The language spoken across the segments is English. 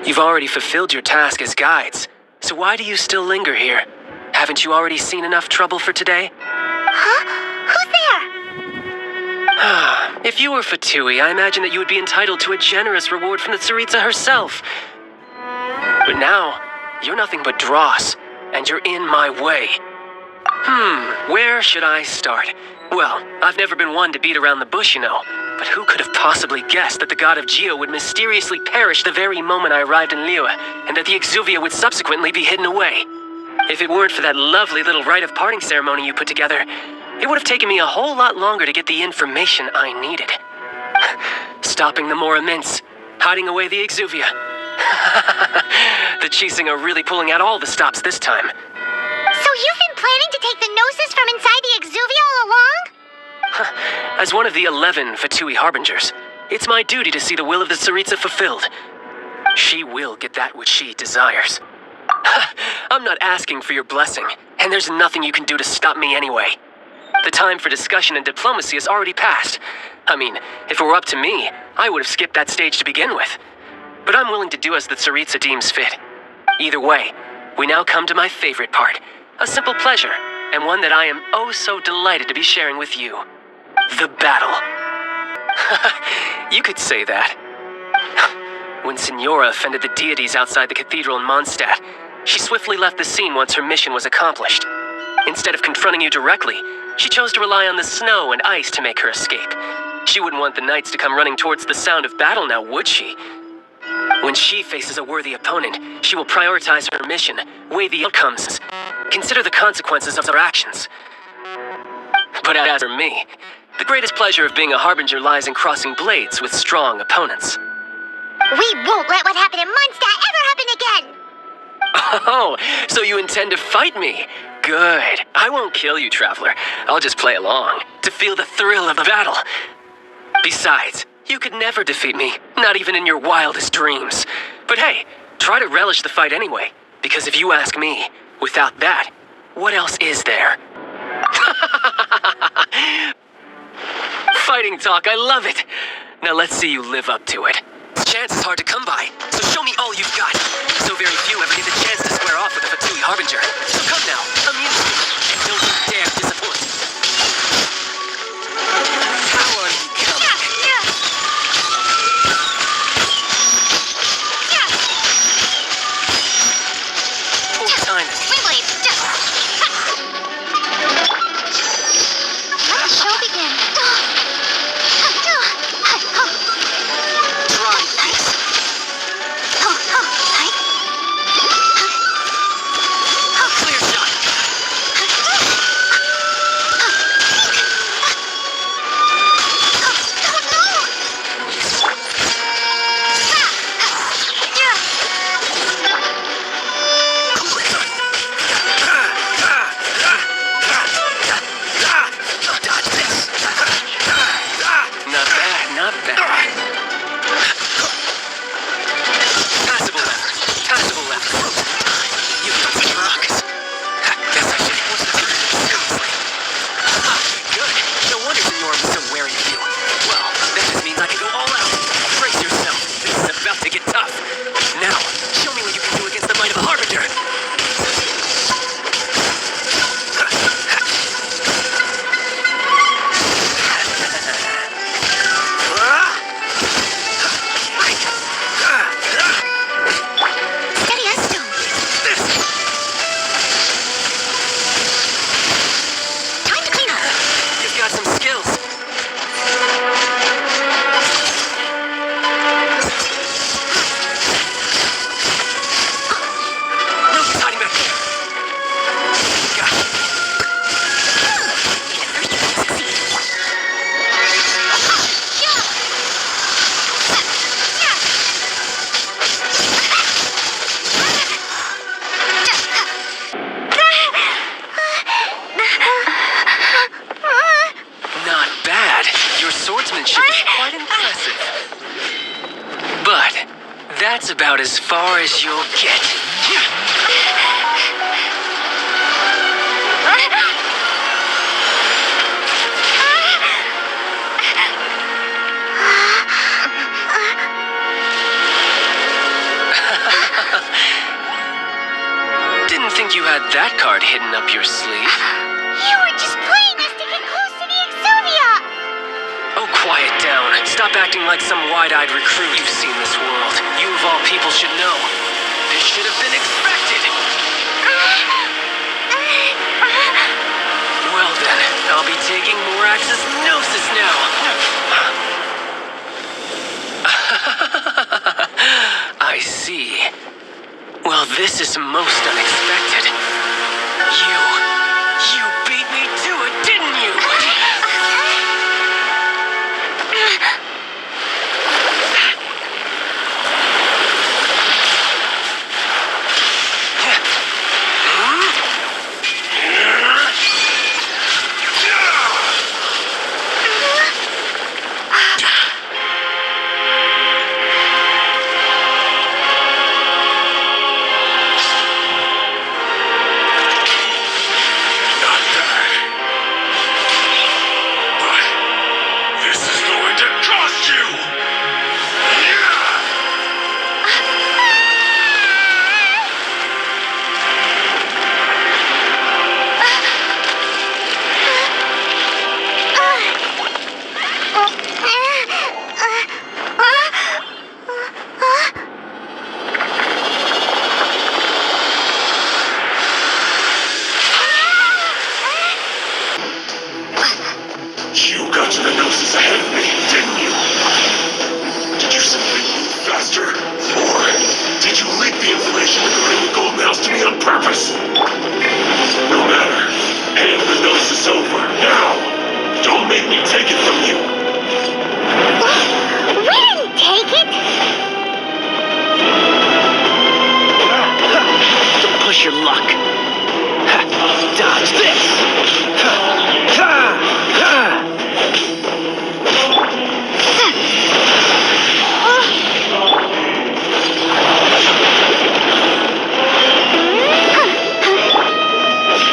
You've already fulfilled your task as guides, so why do you still linger here? Haven't you already seen enough trouble for today? Huh? Who's there? If you were Fatui, I imagine that you would be entitled to a generous reward from the Tsaritsa herself. But now, you're nothing but dross, and you're in my way. Where should I start? Well, I've never been one to beat around the bush, you know. But who could have possibly guessed that the god of Geo would mysteriously perish the very moment I arrived in Liyue, and that the Exuvia would subsequently be hidden away? If it weren't for that lovely little rite of parting ceremony you put together, it would have taken me a whole lot longer to get the information I needed. Stopping the Mora Mints, hiding away the Exuvia. The Chising are really pulling out all the stops this time. So you've been planning to take the Gnosis from inside the Exuvia all along? As one of the 11 Fatui Harbingers, it's my duty to see the will of the Tsaritsa fulfilled. She will get that which she desires. I'm not asking for your blessing, and there's nothing you can do to stop me anyway. The time for discussion and diplomacy has already passed. I mean, if it were up to me, I would have skipped that stage to begin with. But I'm willing to do as the Tsaritsa deems fit. Either way, we now come to my favorite part. A simple pleasure, and one that I am oh so delighted to be sharing with you. The battle. You could say that. When Signora offended the deities outside the cathedral in Mondstadt, she swiftly left the scene once her mission was accomplished. Instead of confronting you directly, she chose to rely on the snow and ice to make her escape. She wouldn't want the knights to come running towards the sound of battle now, would she? When she faces a worthy opponent, she will prioritize her mission, weigh the outcomes, consider the consequences of her actions. But as for me, the greatest pleasure of being a Harbinger lies in crossing blades with strong opponents. We won't let what happened in Mondstadt ever happen again! Oh, so you intend to fight me? Good. I won't kill you, Traveler. I'll just play along, to feel the thrill of the battle. Besides, you could never defeat me, not even in your wildest dreams. But hey, try to relish the fight anyway, because if you ask me, without that, what else is there? Fighting talk, I love it. Now let's see you live up to it. This chance is hard to come by, so show me all you've got. So very few ever get the chance to square off with a Fatui Harbinger. So come now, amuse me, and don't you dare disappoint. How are you coming? Full time. Let the show begin. Clear shot. Dodge this. Not bad, not bad. Passable left. Passable left. You don't rocks. Guess I should force the seriously. Good. No wonder Signora was so wary of you. Well, that just means I can go all out. Brace yourself. This is about to get tough. Now, show me what you can do against the might of a Harbinger. Steady as stone. Time to clean up. You've got some skills. Luke's hiding back there. Got it. Not bad. Your swordsmanship is quite impressive. But that's about as far as you'll get. think you had that card hidden up your sleeve. You were just playing us to get close to the Exuvia! Oh, quiet down. Stop acting like some wide-eyed recruit. You've seen this world. You of all people should know. This should have been expected. Well then, I'll be taking Morax's Gnosis now. I see. Well, this is most unexpected. You beat me to it, didn't you? You got to the Gnosis ahead of me, didn't you? Did you simply move faster? Or did you leak the information with the ring of gold mouse to me on purpose? No matter. Hand the Gnosis over, now! Don't make me take it from you! We didn't take it! Don't push your luck. Dodge this!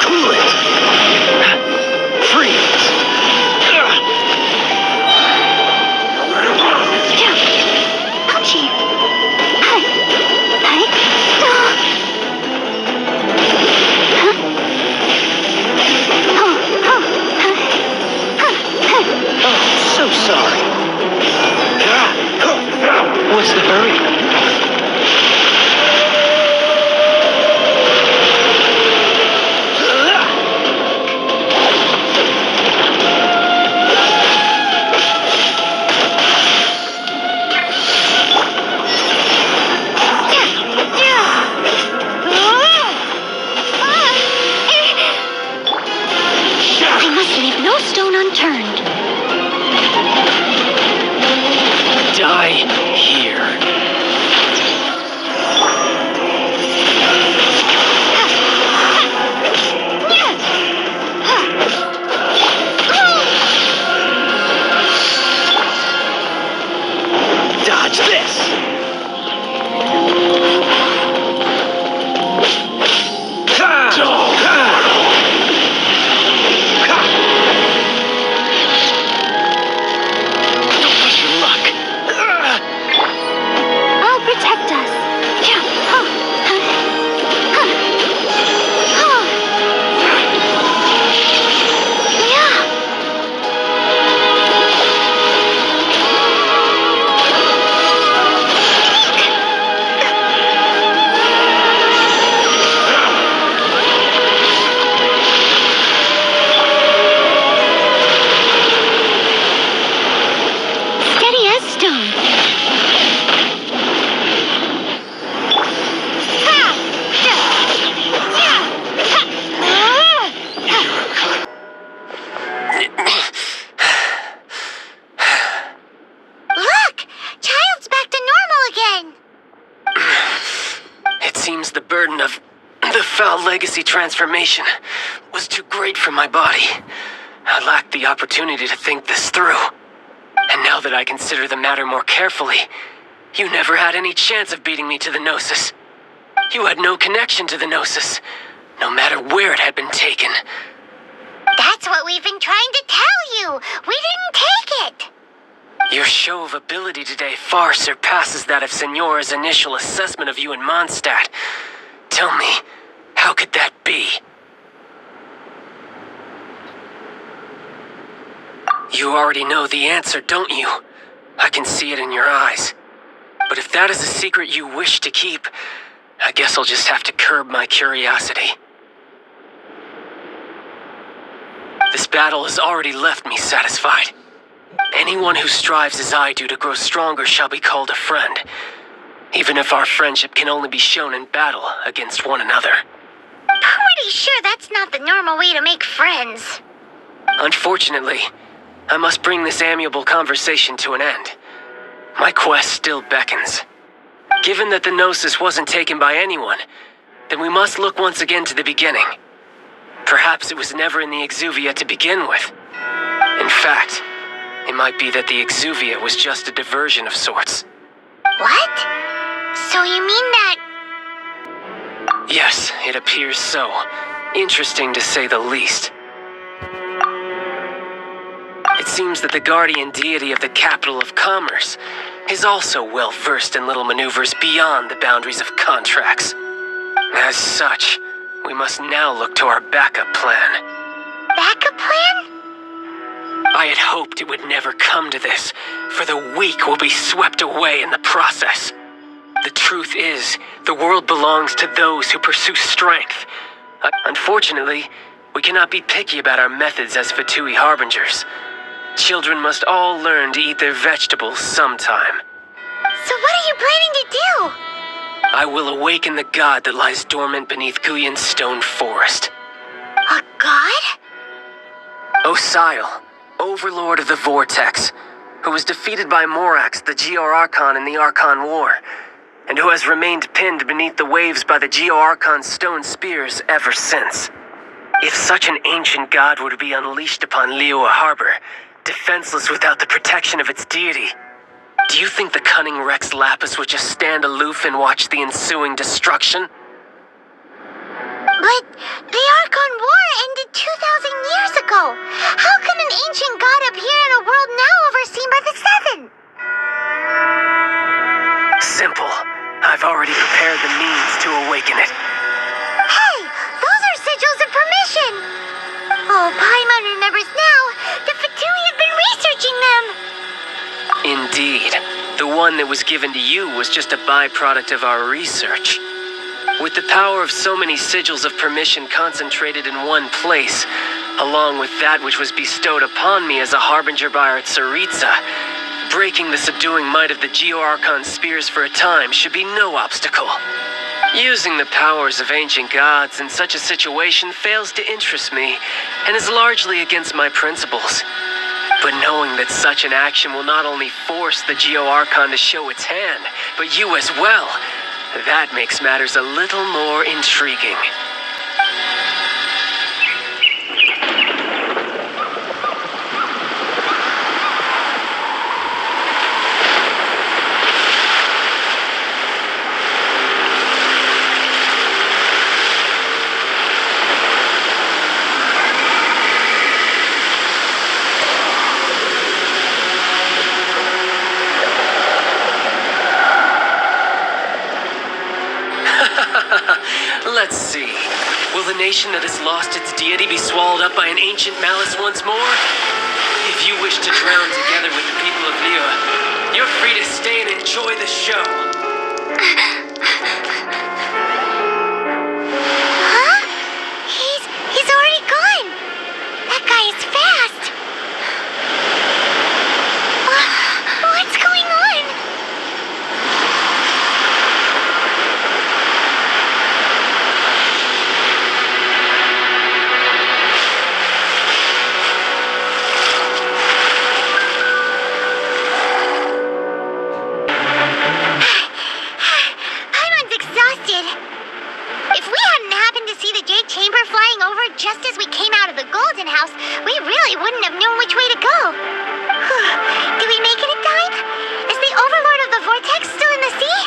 Cool it! Freeze! Ouchie! Oh, so sorry. What's the hurry? I must leave no stone unturned. Die here. Dodge this. I'll protect us. Steady as stone. Look! Child's back to normal again! It seems the burden of the foul legacy transformation was too great for my body. I lacked the opportunity to think this through. And now that I consider the matter more carefully, you never had any chance of beating me to the Gnosis. You had no connection to the Gnosis, no matter where it had been taken. That's what we've been trying to tell you! We didn't take it! Your show of ability today far surpasses that of Signora's initial assessment of you in Mondstadt. Tell me, How could that be? You already know the answer, don't you? I can see it in your eyes. But if that is a secret you wish to keep, I guess I'll just have to curb my curiosity. This battle has already left me satisfied. Anyone who strives as I do to grow stronger shall be called a friend, even if our friendship can only be shown in battle against one another. Pretty sure that's not the normal way to make friends. Unfortunately, I must bring this amiable conversation to an end. My quest still beckons. Given that the Gnosis wasn't taken by anyone, then we must look once again to the beginning. Perhaps it was never in the Exuvia to begin with. In fact, it might be that the Exuvia was just a diversion of sorts. What? So you mean that... Yes, it appears so. Interesting to say the least. It seems that the guardian deity of the capital of commerce is also well versed in little maneuvers beyond the boundaries of contracts. As such, we must now look to our backup plan. Backup plan? I had hoped it would never come to this, for the weak will be swept away in the process. The truth is, the world belongs to those who pursue strength. Unfortunately, we cannot be picky about our methods as Fatui Harbingers. Children must all learn to eat their vegetables sometime. So what are you planning to do? I will awaken the god that lies dormant beneath Guyon's stone forest. A god? Osile, overlord of the Vortex, who was defeated by Morax, the Geo-Archon in the Archon War, and who has remained pinned beneath the waves by the Geo-Archon's stone spears ever since. If such an ancient god were to be unleashed upon Liyue Harbor, defenseless without the protection of its deity, do you think the cunning Rex Lapis would just stand aloof and watch the ensuing destruction? But the Archon War ended 2,000 years ago. How can an ancient god appear in a world now overseen by the Seven? Simple. I've already prepared the means to awaken it. Hey, those are sigils of permission. Oh, Paimon remembers now. The Fatui have been researching them. Indeed. The one that was given to you was just a byproduct of our research. With the power of so many sigils of permission concentrated in one place, along with that which was bestowed upon me as a harbinger by our Tsaritsa, breaking the subduing might of the Geo-Archon spears for a time should be no obstacle. Using the powers of ancient gods in such a situation fails to interest me, and is largely against my principles. But knowing that such an action will not only force the Geo-Archon to show its hand, but you as well, that makes matters a little more intriguing. Let's see. Will the nation that has lost its deity be swallowed up by an ancient malice once more? If you wish to drown together with the people of Liyue, you're free to stay and enjoy the show. Huh? He's already gone. That guy is fast. What's going on? If we hadn't happened to see the Jade Chamber flying over just as we came out of the Golden House, we really wouldn't have known which way to go. Did we make it in time? Is the Overlord of the Vortex still in the sea?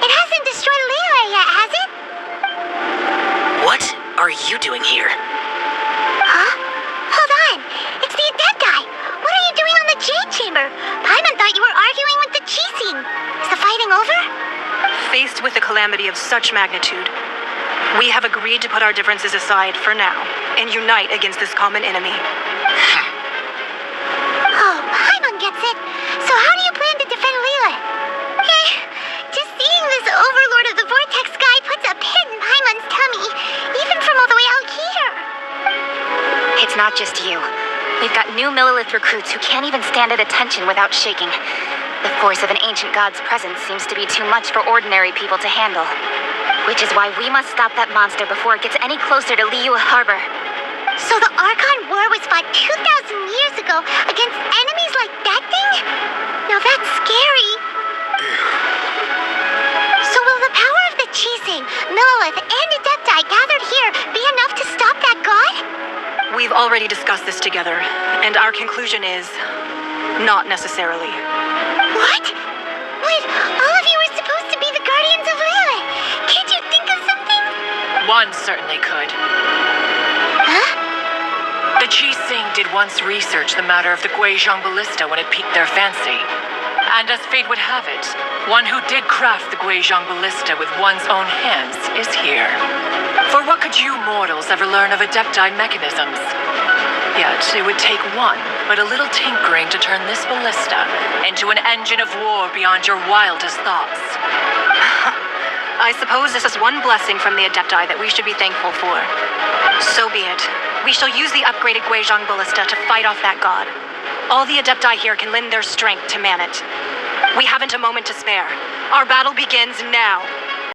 It hasn't destroyed Liyue yet, has it? What are you doing here? Huh? Hold on. It's the Adept guy. What are you doing on the Jade Chamber? Paimon thought you were arguing with the Chi-Sing. Is the fighting over? Faced with a calamity of such magnitude, We have agreed to put our differences aside for now and unite against this common enemy. Oh, Paimon gets it. So how do you plan to defend Leela? Just seeing this overlord of the Vortex guy puts a pit in Paimon's tummy, even from all the way out here. It's not just you. We've got new Millilith recruits who can't even stand at attention without shaking. The force of an ancient god's presence seems to be too much for ordinary people to handle. Which is why we must stop that monster before it gets any closer to Liyue Harbor. So the Archon War was fought 2,000 years ago against enemies like that thing? Now that's scary. So will the power of the Chising, Millilith, and Adepti gathered here be enough to stop that god? We've already discussed this together, and our conclusion is not necessarily. What? But all of you were supposed to be the guardians of Liyue. Can't you think of something? One certainly could. Huh? The Chising did once research the matter of the Guizhong Ballista when it piqued their fancy. And as fate would have it, one who did craft the Guizhong Ballista with one's own hands is here. For what could you mortals ever learn of Adepti mechanisms? Yet it would take one, but a little tinkering to turn this ballista into an engine of war beyond your wildest thoughts. I suppose this is one blessing from the Adepti that we should be thankful for. So be it. We shall use the upgraded Guizhong Ballista to fight off that god. All the Adepti here can lend their strength to man it. We haven't a moment to spare. Our battle begins now.